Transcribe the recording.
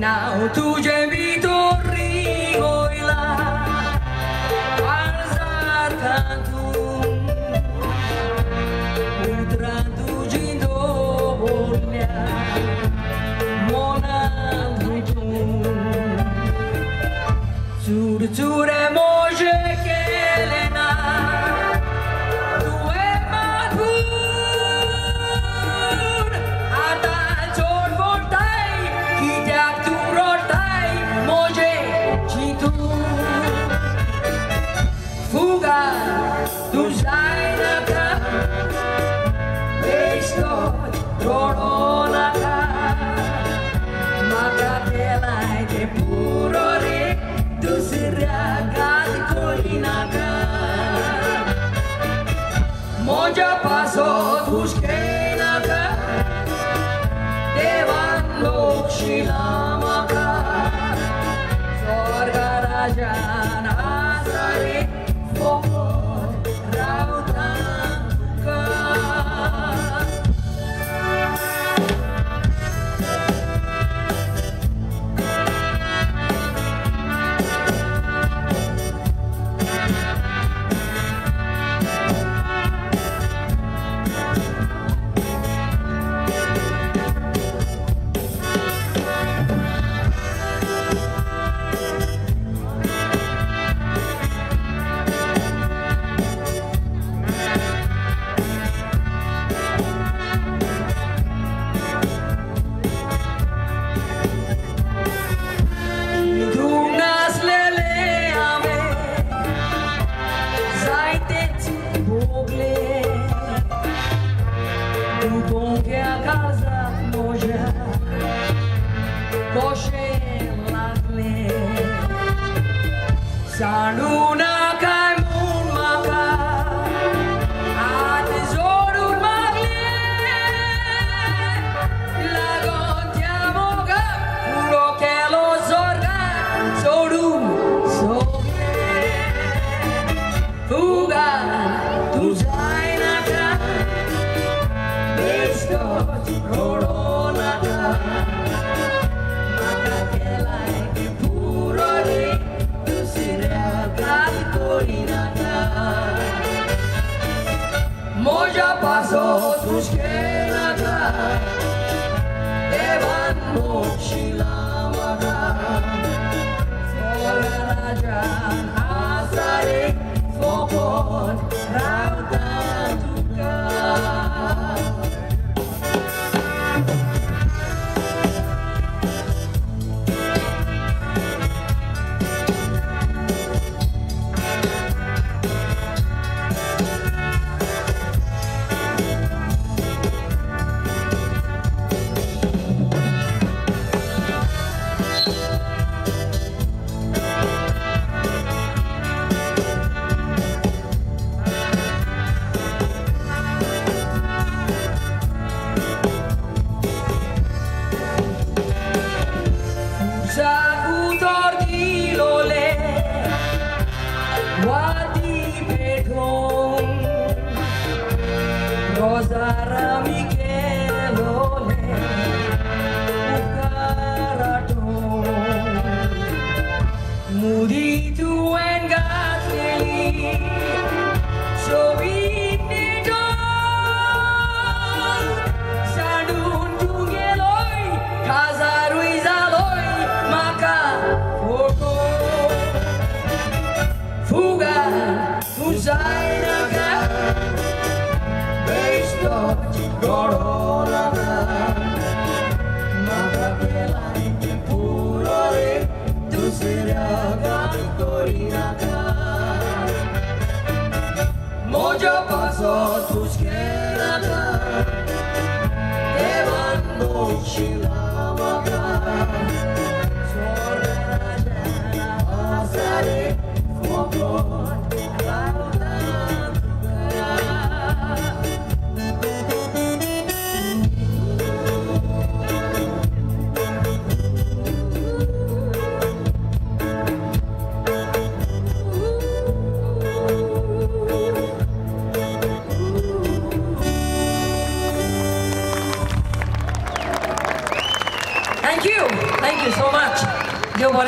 Now तुझे भी तो रिगोइला alzar cantum Utra tuji do bolya Mona tutum Zur zure moje kelena Tu e matur Ata chor voltai Kityak tu rotai Moje chitu Fuga tu zainaka Estoy coronaka Maka telai te puro re Tu siragat kolinaka Moja paso tuskenaka Devan lokshilamaka Sorga rajan asare Sanuna kai mun maka At zorun magle Lagon tiamoga Puro kelo zorga Zorun sogle Fuga tu zainaka Bestot rodonaka Maka kelai ke puro re Moja paso tuskenaka Devan mokshilamaka Sorgarajan asare Fokon rautan tuka Rosara Michelone Ucarato Mudito en Gateli Sovitito Sadun Tungeloi Casa Ruizaloi Maca Foto Fuga Usainaka Coronada Maka kelai ke puro re Tu siragat korinaka Moja paso tuskenaka Devan mokshilamaka Sorgarajan asare Fokon rautan Thank you. so much. Yo por